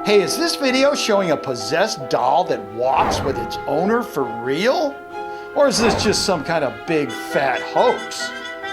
Hey, is this video showing a possessed doll that walks with its owner for real? Or is this just some kind of big fat hoax?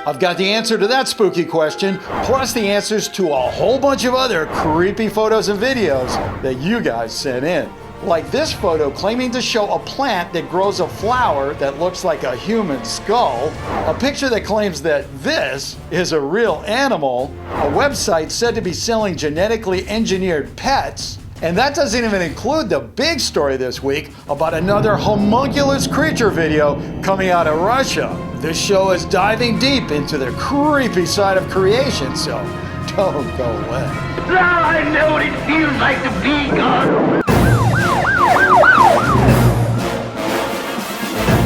I've got the answer to that spooky question, plus the answers to a whole bunch of other creepy photos and videos that you guys sent in. Like this photo claiming to show a plant that grows a flower that looks like a human skull, a picture that claims that this is a real animal, a website said to be selling genetically engineered pets, and that doesn't even include the big story this week about another homunculus creature video coming out of Russia. This show is diving deep into the creepy side of creation, so don't go away. Now I know what it feels like to be God.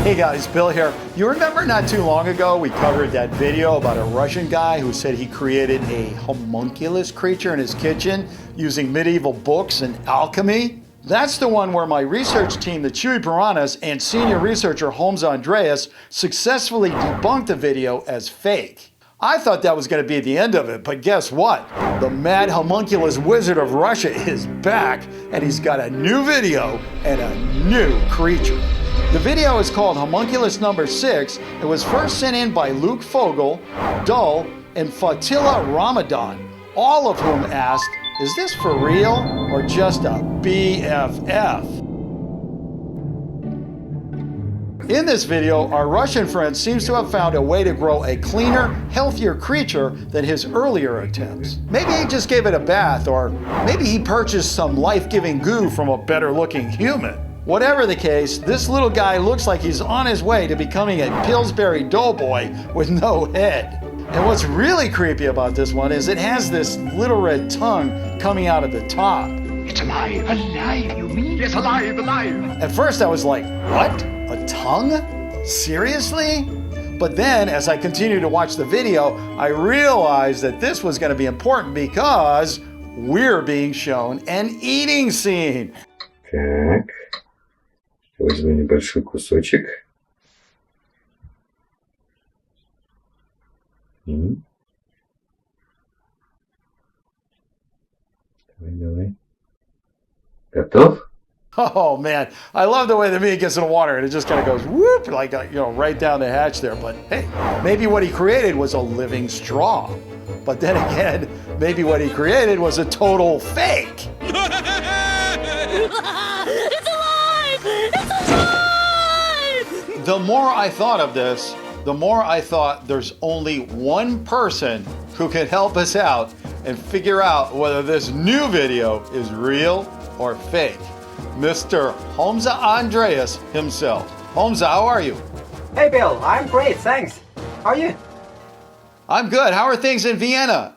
Hey guys, Bill here. You remember not too long ago we covered that video about a Russian guy who said he created a homunculus creature in his kitchen using medieval books and alchemy? That's the one where my research team, the Chewy Piranhas, and senior researcher Holmes Andreas successfully debunked the video as fake. I thought that was going to be the end of it, but guess what? The mad homunculus wizard of Russia is back, and he's got a new video and a new creature. The video is called Homunculus number 6. It was first sent in by Luke Fogel, Dull, and Fatila Ramadan, all of whom asked, is this for real or just a BFF? In this video, our Russian friend seems to have found a way to grow a cleaner, healthier creature than his earlier attempts. Maybe he just gave it a bath, or maybe he purchased some life-giving goo from a better-looking human. Whatever the case, this little guy looks like he's on his way to becoming a Pillsbury Doughboy with no head. And what's really creepy about this one is it has this little red tongue coming out of the top. It's alive. Alive, you mean? Yes, alive, alive. At first I was like, what? A tongue? Seriously? But then as I continued to watch the video, I realized that this was going to be important because we're being shown an eating scene. Так, возьму небольшой кусочек. Давай. Готов? Oh man, I love the way the meat gets in the water and it just kind of goes whoop, like, right down the hatch there. But hey, maybe what he created was a living straw. But then again, maybe what he created was a total fake. It's alive! It's alive! The more I thought of this, the more I thought there's only one person who can help us out and figure out whether this new video is real or fake. Mr. Holmes Andreas himself. Holmes, how are you? Hey Bill, I'm great, thanks. How are you? I'm good. How are things in Vienna?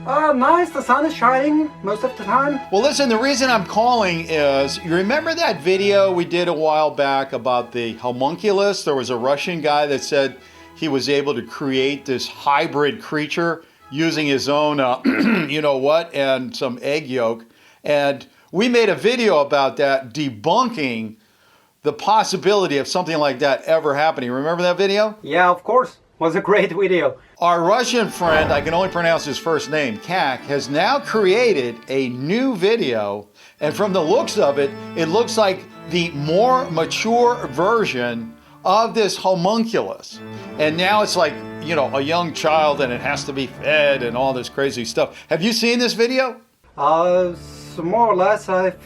Nice, the sun is shining most of the time. Well, listen, the reason I'm calling is, you remember that video we did a while back about the homunculus? There was a Russian guy that said he was able to create this hybrid creature using his own, you know what, and some egg yolk. And we made a video about that, debunking the possibility of something like that ever happening. Remember that video? Yeah, of course. Was a great video. Our Russian friend, I can only pronounce his first name, Kak, has now created a new video, and from the looks of it, it looks like the more mature version of this homunculus. And now it's like, you know, a young child and it has to be fed and all this crazy stuff. Have you seen this video? So more or less I've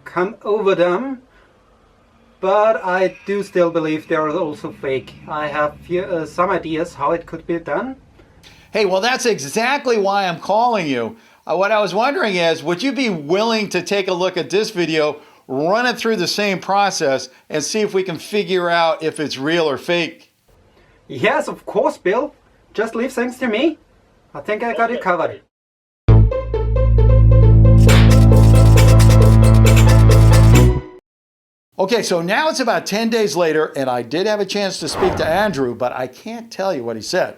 come over them. But I do still believe they are also fake. I have some ideas how it could be done. Hey, well, that's exactly why I'm calling you. What I was wondering is, would you be willing to take a look at this video, run it through the same process, and see if we can figure out if it's real or fake? Yes, of course, Bill. Just leave things to me. I think I got it covered. Okay, so now it's about 10 days later, and I did have a chance to speak to Andrew, but I can't tell you what he said.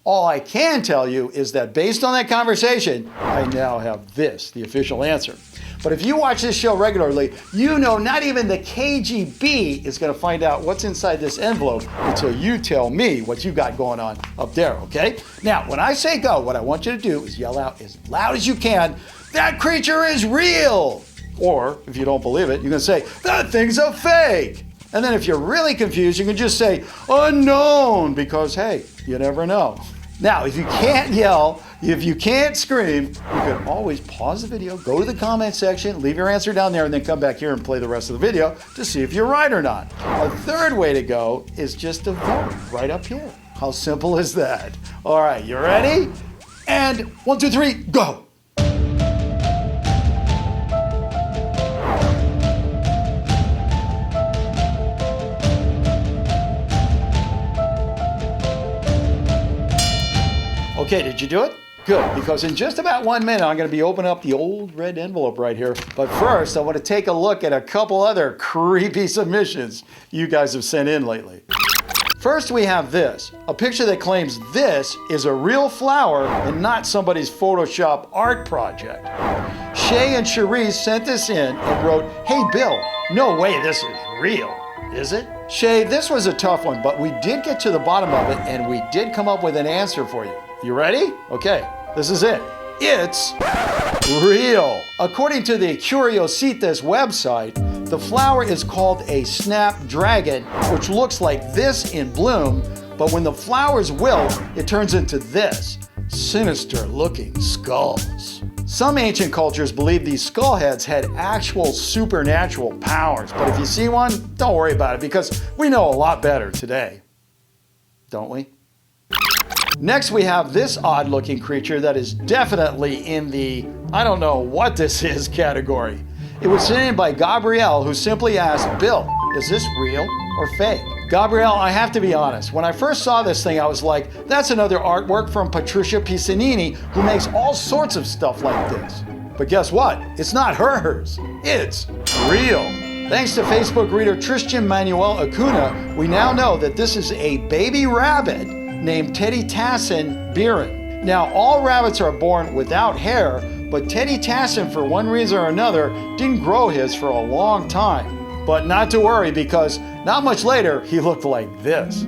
All I can tell you is that based on that conversation, I now have this, the official answer. But if you watch this show regularly, you know not even the KGB is going to find out what's inside this envelope until you tell me what you got going on up there, okay? Now, when I say go, what I want you to do is yell out as loud as you can that creature is real. Or if you don't believe it, you can say, that thing's a fake. And then if you're really confused, you can just say, unknown, because hey, you never know. Now, if you can't yell, if you can't scream, you can always pause the video, go to the comment section, leave your answer down there, and then come back here and play the rest of the video to see if you're right or not. A third way to go is just to vote right up here. How simple is that? All right, you ready? And 1, 2, 3, go. Okay, did you do it? Good, because in just about 1 minute, I'm going to be opening up the old red envelope right here. But first, I want to take a look at a couple other creepy submissions you guys have sent in lately. First, we have this, a picture that claims this is a real flower and not somebody's Photoshop art project. Shay and Cherise sent this in and wrote, hey Bill, no way this is real, is it? Shay, this was a tough one, but we did get to the bottom of it and we did come up with an answer for you. You ready? Okay, this is it. It's real. According to the Curiositas website, the flower is called a snapdragon, which looks like this in bloom, but when the flowers wilt, it turns into this, sinister looking skulls. Some ancient cultures believe these skull heads had actual supernatural powers, but if you see one, don't worry about it because we know a lot better today. Don't we? Next, we have this odd-looking creature that is definitely in the I don't know what this is category. It was sent in by Gabrielle, who simply asked, Bill, is this real or fake? Gabrielle, I have to be honest. When I first saw this thing, I was like, that's another artwork from Patricia Pisanini, who makes all sorts of stuff like this. But guess what? It's not hers. It's real. Thanks to Facebook reader Tristan Manuel Acuna, we now know that this is a baby rabbit named Teddy Tassin Biren. Now, all rabbits are born without hair, but Teddy Tassin, for one reason or another, didn't grow his for a long time. But not to worry, because not much later, he looked like this.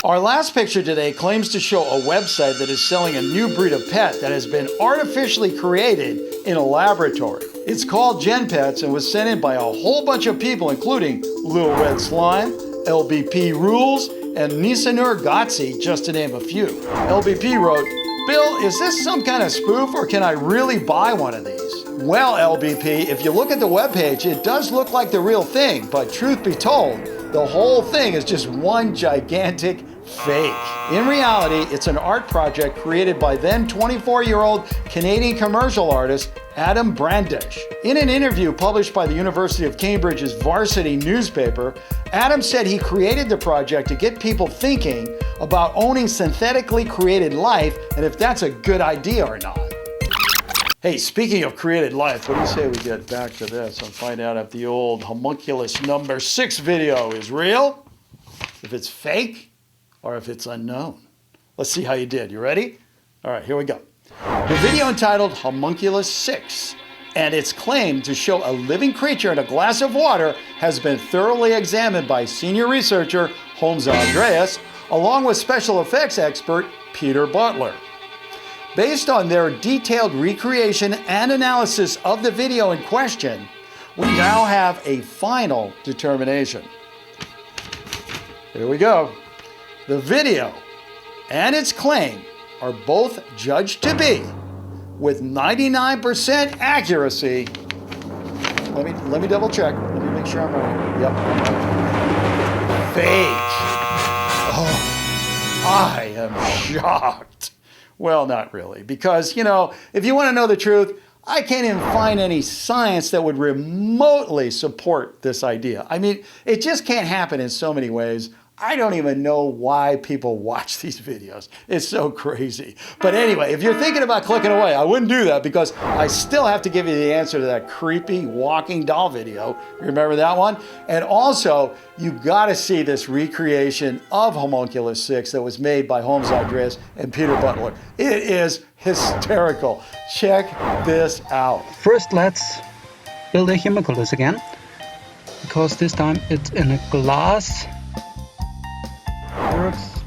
Our last picture today claims to show a website that is selling a new breed of pet that has been artificially created in a laboratory. It's called Gen Pets and was sent in by a whole bunch of people, including Little Red Slime, LBP Rules, and Nisanur Gotzi, just to name a few. LBP wrote, Bill, is this some kind of spoof or can I really buy one of these? Well, LBP, if you look at the webpage, it does look like the real thing, but truth be told, the whole thing is just one gigantic fake. In reality, it's an art project created by then 24-year-old Canadian commercial artist Adam Brandish. In an interview published by the University of Cambridge's Varsity newspaper, Adam said he created the project to get people thinking about owning synthetically created life and if that's a good idea or not. Hey, speaking of created life, what do you say we get back to this and find out if the old homunculus number 6 video is real, if it's fake, or if it's unknown? Let's see how you did. You ready? All right, here we go. The video entitled Homunculus 6 and its claim to show a living creature in a glass of water has been thoroughly examined by senior researcher Holmes Andreas, along with special effects expert Peter Butler. Based on their detailed recreation and analysis of the video in question, we now have a final determination. Here we go. The video and its claim are both judged to be, with 99% accuracy. Let me double check. Let me make sure I'm right. Yep. Fake. Oh, I am shocked. Well, not really, because, you know, if you want to know the truth, I can't even find any science that would remotely support this idea. I mean, it just can't happen in so many ways. I don't even know why people watch these videos. It's so crazy. But anyway, if you're thinking about clicking away, I wouldn't do that because I still have to give you the answer to that creepy walking doll video. Remember that one? And also, you gotta see this recreation of Homunculus 6 that was made by Holmes Andreas and Peter Butler. It is hysterical. Check this out. First, let's build a homunculus again, because this time it's in a glass.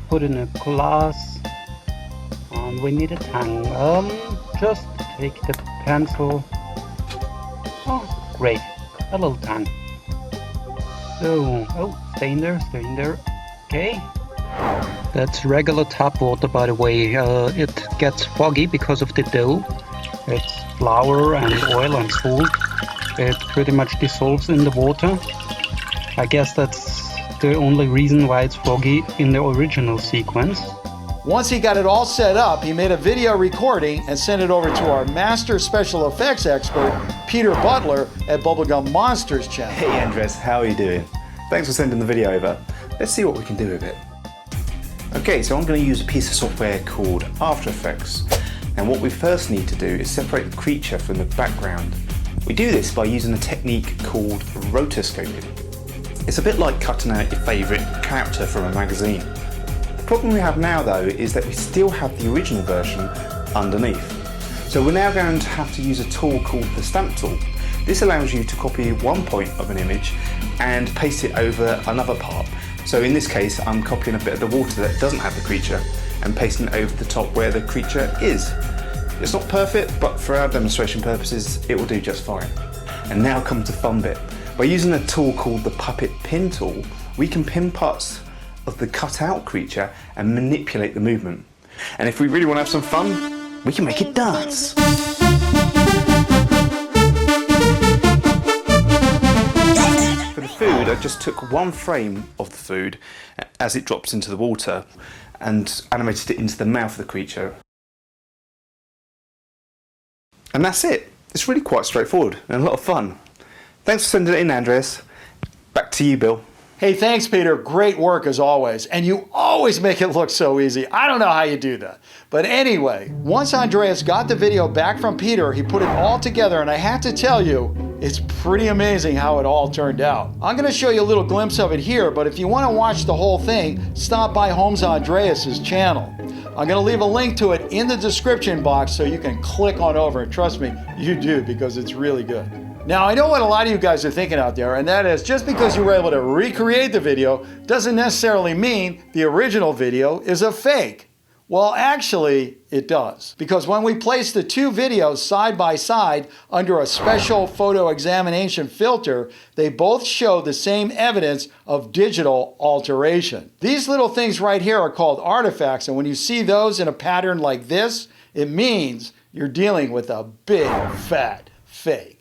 Put in a glass, and we need a tank. Just take the pencil. Oh, great. A little tongue. So, oh, stay in there. Okay. That's regular tap water, by the way. It gets foggy because of the dough. It's flour and oil and salt. It pretty much dissolves in the water. I guess that's the only reason why it's foggy in the original sequence. Once he got it all set up, he made a video recording and sent it over to our master special effects expert, Peter Butler, at Bubblegum Monsters channel. Hey Andres, how are you doing? Thanks for sending the video over. Let's see what we can do with it. Okay, so I'm going to use a piece of software called After Effects. And what we first need to do is separate the creature from the background. We do this by using a technique called rotoscoping. It's a bit like cutting out your favourite character from a magazine. The problem we have now though is that we still have the original version underneath. So we're now going to have to use a tool called the stamp tool. This allows you to copy one point of an image and paste it over another part. So in this case I'm copying a bit of the water that doesn't have the creature and pasting it over the top where the creature is. It's not perfect, but for our demonstration purposes it will do just fine. And now comes the fun bit. By using a tool called the puppet pin tool, we can pin parts of the cut out creature and manipulate the movement. And if we really want to have some fun, we can make it dance. For the food, I just took one frame of the food as it drops into the water and animated it into the mouth of the creature. And that's it. It's really quite straightforward and a lot of fun. Thanks for sending it in, Andres. Back to you, Bill. Hey, thanks, Peter. Great work as always. And you always make it look so easy. I don't know how you do that. But anyway, once Andreas got the video back from Peter, he put it all together, and I have to tell you, it's pretty amazing how it all turned out. I'm going to show you a little glimpse of it here, but if you want to watch the whole thing, stop by Holmes Andreas' channel. I'm going to leave a link to it in the description box so you can click on over, and trust me, you do, because it's really good. Now, I know what a lot of you guys are thinking out there, and that is just because you were able to recreate the video doesn't necessarily mean the original video is a fake. Well, actually, it does. Because when we place the two videos side by side under a special photo examination filter, they both show the same evidence of digital alteration. These little things right here are called artifacts, and when you see those in a pattern like this, it means you're dealing with a big, fat fake.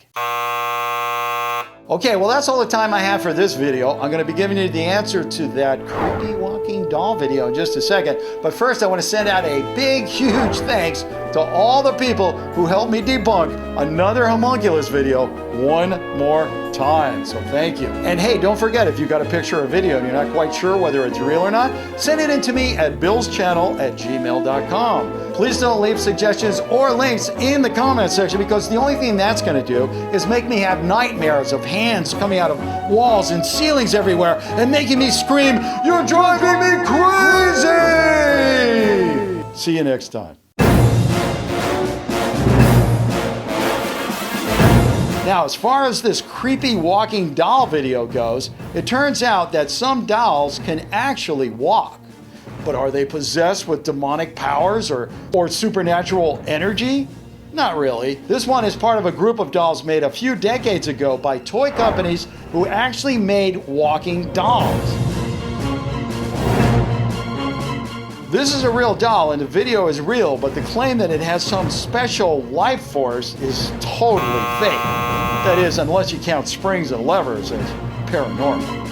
Okay, well that's all the time I have for this video. I'm going to be giving you the answer to that creepy walking doll video in just a second. But first I want to send out a big, huge thanks to all the people who helped me debunk another homunculus video one more time. So thank you. And hey, don't forget, if you got a picture or video and you're not quite sure whether it's real or not, send it in to me at billschannel@gmail.com. Please don't leave suggestions or links in the comment section, because the only thing that's going to do is make me have nightmares of hands coming out of walls and ceilings everywhere and making me scream, "You're driving me crazy!" See you next time. Now, as far as this creepy walking doll video goes, it turns out that some dolls can actually walk. But are they possessed with demonic powers or supernatural energy? Not really. This one is part of a group of dolls made a few decades ago by toy companies who actually made walking dolls. This is a real doll and the video is real, but the claim that it has some special life force is totally fake. That is, unless you count springs and levers as paranormal.